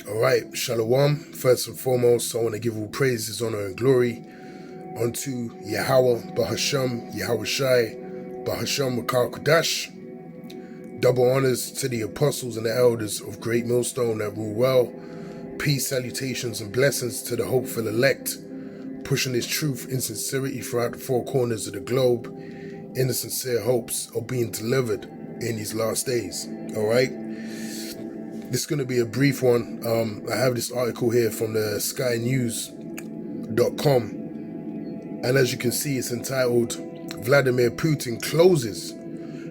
All right, Shalom. First and foremost, I want to give all praises, honor, and glory unto Yahweh, Bahasham, Yahweh Shai, Bahasham, Makar Kodash. Double honors to the apostles and the elders of Great Millstone that rule well. Peace, salutations, and blessings to the hopeful elect, pushing this truth in sincerity throughout the four corners of the globe, in the sincere hopes of being delivered in these last days. All right. This is going to be a brief one. I have this article here from the skynews.com, and as you can see, it's entitled Vladimir Putin closes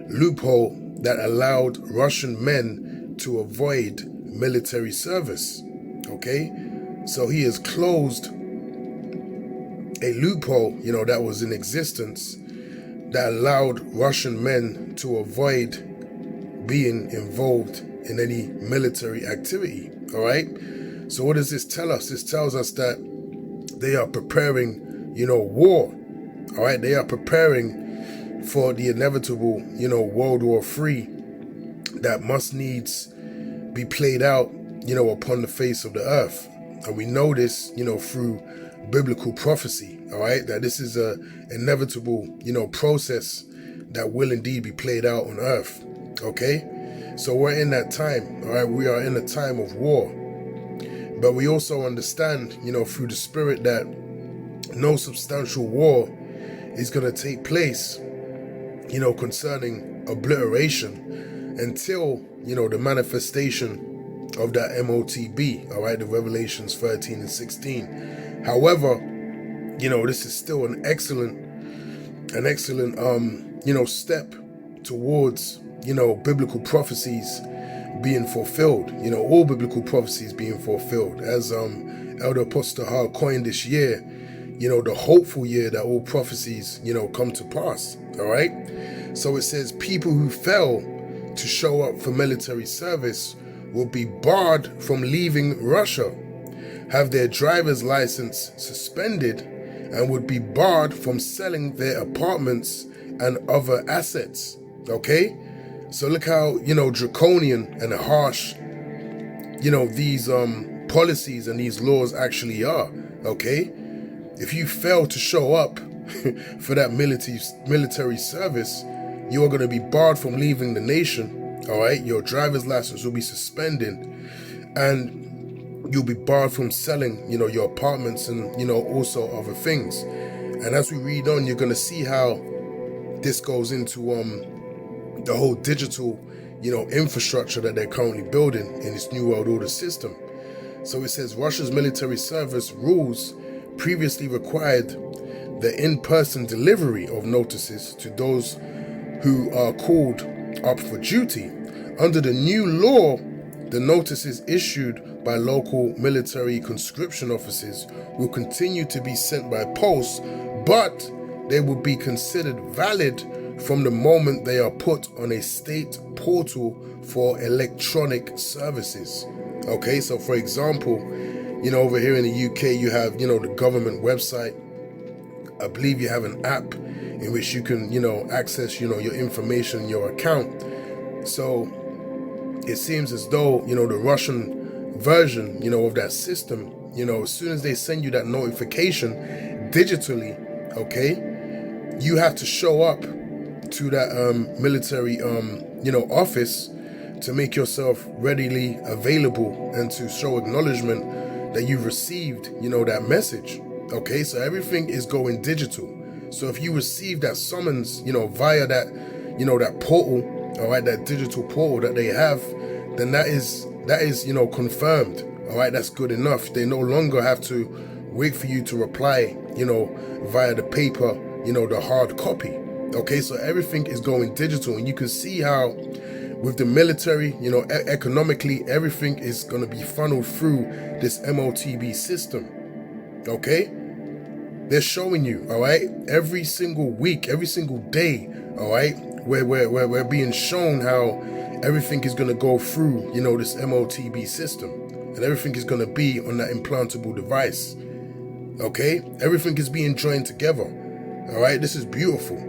loophole that allowed Russian men to avoid military service. Okay, so he has closed a loophole, that was in existence that allowed Russian men to avoid being involved in any military activity. All right, so what does this tell us? This tells us that they are preparing, war. All right, they are preparing for the inevitable, World War III that must needs be played out, upon the face of the earth. And we know this, through biblical prophecy. All right, that this is a inevitable, process that will indeed be played out on earth. Okay. So we're in that time, all right? We are in a time of war. But we also understand, through the Spirit that no substantial war is going to take place, concerning obliteration until, the manifestation of that MOTB, all right? The Revelations 13 and 16. However, this is still an excellent, step towards biblical prophecies being fulfilled, all biblical prophecies being fulfilled. As Elder Apostle Har coined this year, the hopeful year that all prophecies, come to pass. All right. So it says people who fail to show up for military service will be barred from leaving Russia, have their driver's license suspended, and would be barred from selling their apartments and other assets. Okay. So look how, draconian and harsh, these policies and these laws actually are, okay? If you fail to show up for that military service, you are going to be barred from leaving the nation, all right? Your driver's license will be suspended, and you'll be barred from selling, your apartments and, also other things. And as we read on, you're going to see how this goes into the whole digital, infrastructure that they're currently building in this New World Order system. So it says Russia's military service rules previously required the in-person delivery of notices to those who are called up for duty. Under the new law, the notices issued by local military conscription offices will continue to be sent by post, but they will be considered valid from the moment they are put on a state portal for electronic services. Okay, so for example, over here in the UK, you have, the government website. I believe you have an app in which you can, access, your information, your account. So it seems as though, the Russian version, of that system, as soon as they send you that notification digitally, okay, you have to show up to that military office to make yourself readily available and to show acknowledgement that you've received that message. Okay, so everything is going digital. So if you receive that summons via that that portal, all right, that digital portal that they have, then that is confirmed. All right, that's good enough. They no longer have to wait for you to reply via the paper, the hard copy. Okay, so everything is going digital, and you can see how with the military, economically, everything is going to be funneled through this MOTB system. Okay, they're showing you, all right, every single week, every single day, all right, where we're being shown how everything is going to go through, this MOTB system, and everything is going to be on that implantable device. Okay, everything is being joined together. All right, this is beautiful.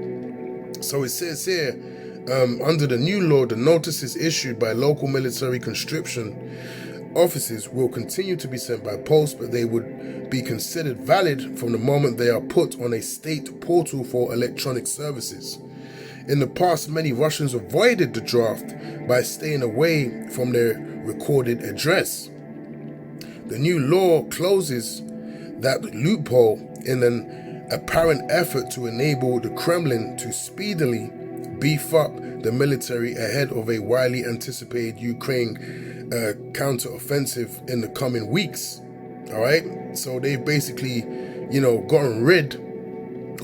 So it says here, under the new law, the notices issued by local military conscription offices will continue to be sent by post, but they would be considered valid from the moment they are put on a state portal for electronic services. In the past, many Russians avoided the draft by staying away from their recorded address. The new law closes that loophole in an apparent effort to enable the Kremlin to speedily beef up the military ahead of a widely anticipated Ukraine counteroffensive in the coming weeks. All right, so they've basically, gotten rid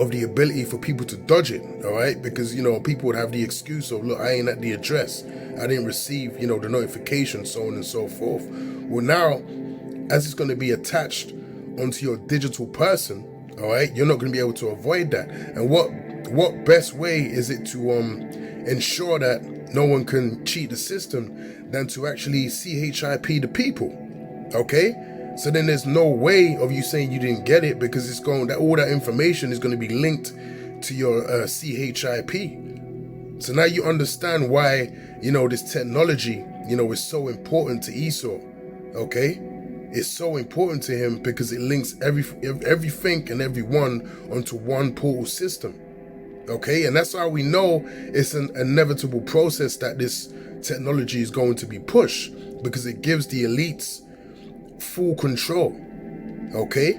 of the ability for people to dodge it. All right, because people would have the excuse of, look, I ain't at the address, I didn't receive the notification, so on and so forth. Well, now, as it's going to be attached onto your digital person, all right, you're not going to be able to avoid that. And what best way is it to ensure that no one can cheat the system than to actually CHIP the people? Okay, so then there's no way of you saying you didn't get it, because it's going that all that information is going to be linked to your CHIP. So now you understand why this technology is so important to Esau. Okay, it's so important to him because it links everything and everyone onto one portal system. Okay, and that's how we know it's an inevitable process that this technology is going to be pushed, because it gives the elites full control. Okay,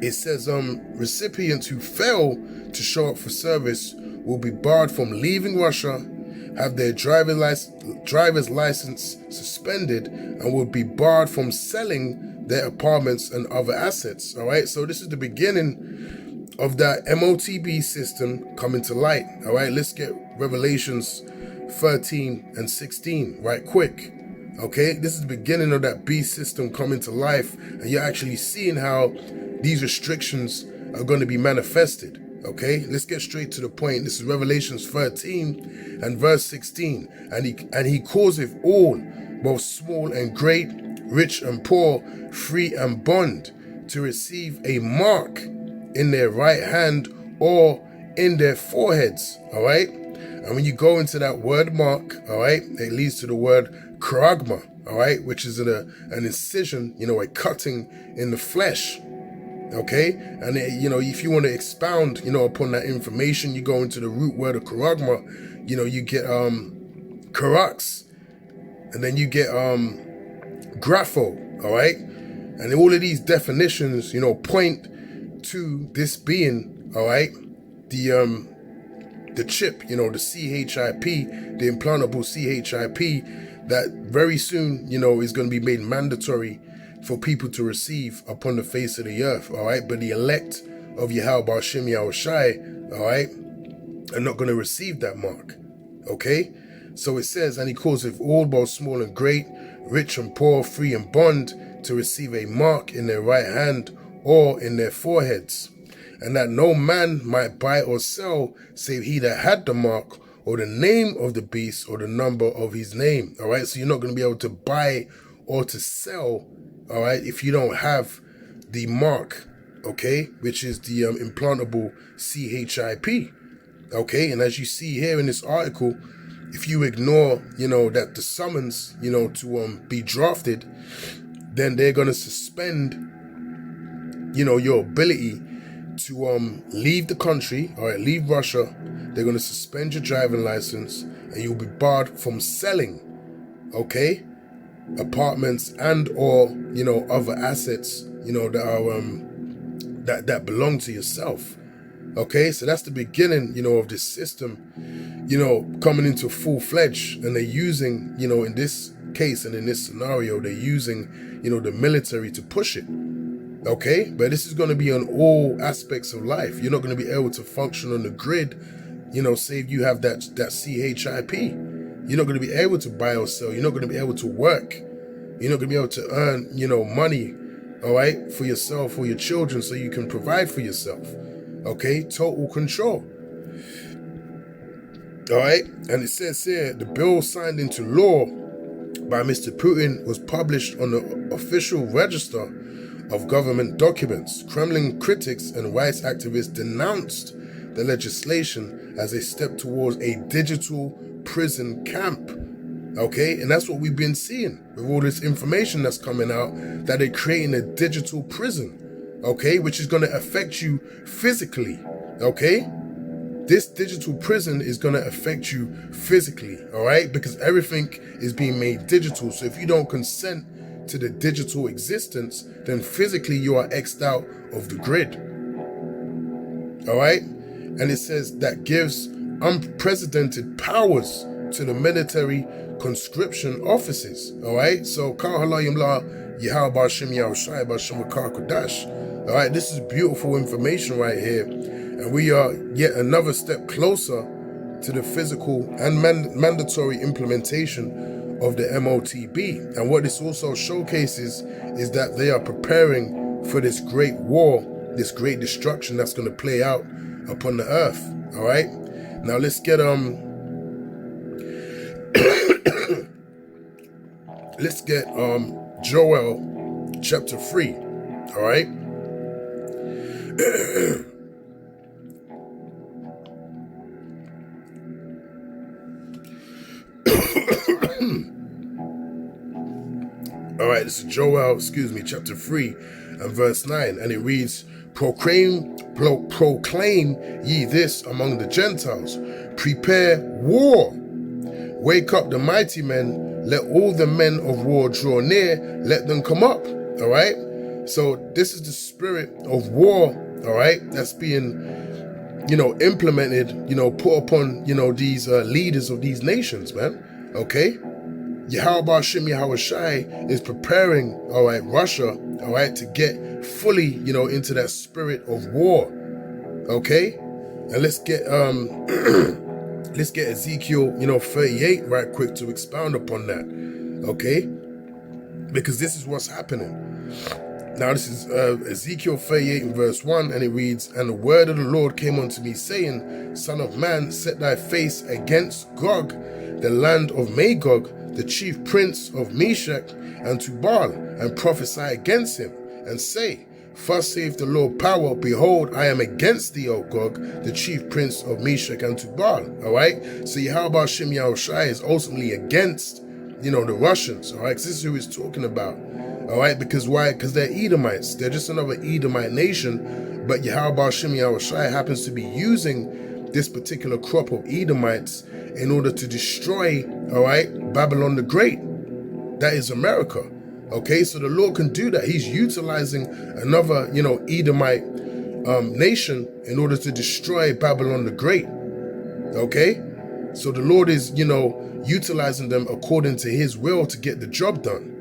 it says recipients who fail to show up for service will be barred from leaving Russia, have their driver's license suspended, and will be barred from selling their apartments and other assets. All right, so this is the beginning of that MOTB system coming to light. All right, let's get Revelations 13 and 16 right quick. Okay, this is the beginning of that beast system coming to life, and you're actually seeing how these restrictions are going to be manifested. Okay, let's get straight to the point. This is Revelations 13 and verse 16. And he causeth all, both small and great, rich and poor, free and bond, to receive a mark in their right hand or in their foreheads. All right, and when you go into that word mark, all right, it leads to the word charagma, all right, which is an incision, a cutting in the flesh. Okay, and if you want to expound, upon that information, you go into the root word of charagma. You get charax, and then you get grapho. All right, and all of these definitions, point to this being, all right, the chip, the CHIP, the implantable CHIP, that very soon, is going to be made mandatory for people to receive upon the face of the earth. All right, but the elect of Yahweh Ba'Shem Yahushai, all right, are not going to receive that mark. Okay, so it says, and he causeth all, both small and great, rich and poor, free and bond, to receive a mark in their right hand or in their foreheads, and that no man might buy or sell save he that had the mark, or the name of the beast, or the number of his name. All right, so you're not going to be able to buy or to sell, all right, if you don't have the mark, okay, which is the implantable CHIP. Okay, and as you see here in this article, if you ignore, that the summons, to be drafted, then they're going to suspend, your ability to leave the country, all right, leave Russia. They're going to suspend your driving license, and you'll be barred from selling, okay, apartments and or other assets that are that belong to yourself. Okay, so that's the beginning of this system coming into full-fledged, and they're using in this case and in this scenario, they're using the military to push it. Okay, but this is going to be on all aspects of life. You're not going to be able to function on the grid, save you have that CHIP. You're not going to be able to buy or sell. You're not going to be able to work. You're not going to be able to earn, money, all right, for yourself or your children, so you can provide for yourself. Okay, total control. All right, and it says here, the bill signed into law by Mr. Putin was published on the official register of government documents. Kremlin critics and rights activists denounced the legislation as a step towards a digital prison camp. Okay, and that's what we've been seeing with all this information that's coming out, that they're creating a digital prison, okay, which is going to affect you physically, okay? This digital prison is going to affect you physically, all right? Because everything is being made digital. So if you don't consent to the digital existence, then physically you are X'd out of the grid, all right? And it says that gives unprecedented powers to the military conscription offices, all right? So, all right, this is beautiful information right here. And we are yet another step closer to the physical and mandatory implementation of the MOTB. And what this also showcases is that they are preparing for this great war, this great destruction that's going to play out upon the earth, all right? Now let's get let's get Joel chapter 3, all right? All right, this is Joel, chapter 3 and verse 9, and it reads, proclaim ye this among the Gentiles, prepare war, wake up the mighty men, let all the men of war draw near, let them come up, all right? So this is the spirit of war, all right, that's being, implemented, put upon, these leaders of these nations, man, okay? Yahweh Hashem Yahushai is preparing, all right, Russia, all right, to get fully, into that spirit of war, okay? And let's get let's get Ezekiel, 38 right quick to expound upon that, okay? Because this is what's happening. Now this is Ezekiel 38 and verse 1, and it reads, and the word of the Lord came unto me, saying, Son of man, set thy face against Gog, the land of Magog, the chief prince of Meshech and Tubal, and prophesy against him, and say, Thus saith the Lord power, behold, I am against thee, O Gog, the chief prince of Meshech and Tubal, all right? So Yahweh Hashem Yahushai is ultimately against, the Russians, all right? This is who he's talking about, all right? Because why? Because they're Edomites. They're just another Edomite nation, but Yahweh Hashem Yahushai happens to be using this particular crop of Edomites in order to destroy, all right, Babylon the Great. That is America. Okay, so the Lord can do that. He's utilizing another, Edomite nation in order to destroy Babylon the Great. Okay, so the Lord is, utilizing them according to his will to get the job done.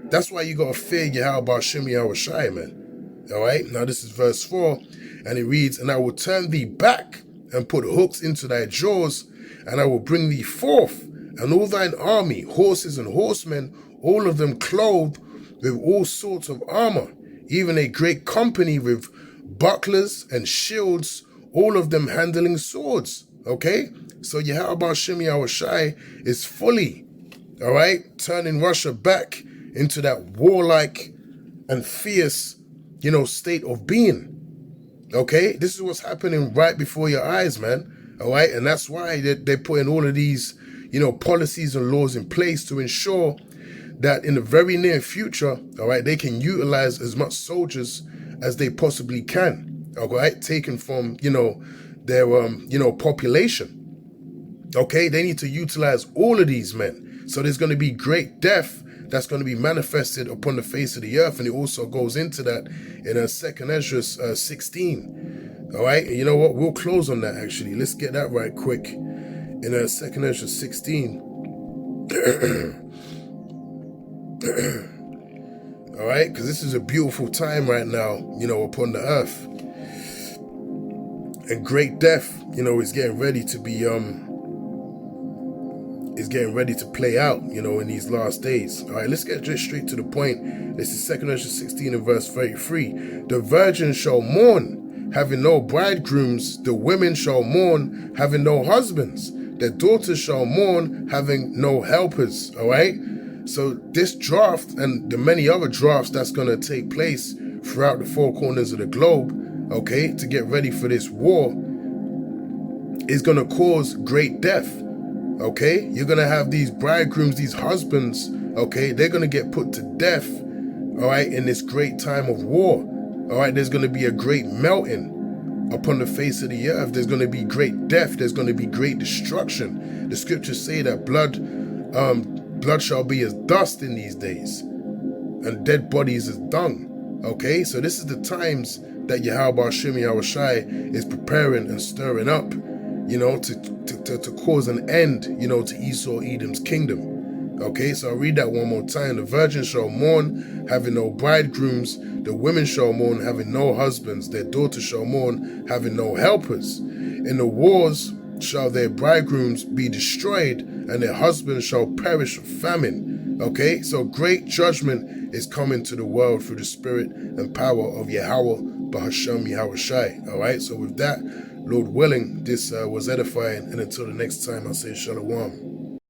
That's why you got to fear Yahweh Hashem Yahushai, man. All right, now this is verse 4, and it reads, and I will turn thee back and put hooks into thy jaws, and I will bring thee forth, and all thine army, horses and horsemen, all of them clothed with all sorts of armor, even a great company with bucklers and shields, all of them handling swords. Okay? So Yahweh Hashem Yahushai is fully, all right, turning Russia back into that warlike and fierce, state of being. Okay? This is what's happening right before your eyes, man. All right? And that's why they're putting all of these, policies and laws in place to ensure that in the very near future, all right, they can utilize as much soldiers as they possibly can, all right, taken from, their, population. Okay, they need to utilize all of these men. So there's going to be great death that's going to be manifested upon the face of the earth. And it also goes into that in 2nd Ezra 16. All right, and you know what? We'll close on that, actually. Let's get that right quick. In 2nd Ezra 16. All right, because this is a beautiful time right now, upon the earth. And great death, is getting ready to be, is getting ready to play out, in these last days. All right, let's get just straight to the point. This is 2nd Ezra 16 and verse 33. The virgin shall mourn, having no bridegrooms. The women shall mourn, having no husbands. Their daughters shall mourn, having no helpers. All right. So this draft and the many other drafts that's going to take place throughout the four corners of the globe, okay, to get ready for this war, is going to cause great death. Okay, you're gonna have these bridegrooms, these husbands, okay, they're gonna get put to death, all right, in this great time of war. All right, there's gonna be a great melting upon the face of the earth. There's gonna be great death, there's gonna be great destruction. The scriptures say that blood shall be as dust in these days, and dead bodies as dung. Okay, so this is the times that Yahweh Hashem Yahushai is preparing and stirring up, you know, to cause an end, you know, to Esau Edom's kingdom. Okay, so I'll read that one more time. The virgin shall mourn, having no bridegrooms. The women shall mourn, having no husbands. Their daughters shall mourn, having no helpers. In the wars shall their bridegrooms be destroyed, and their husbands shall perish of famine. Okay, so great judgment is coming to the world through the spirit and power of Yahweh Bahasham Yahushai. All right, so with that, Lord willing, this was edifying, and until the next time, I'll say Shalom.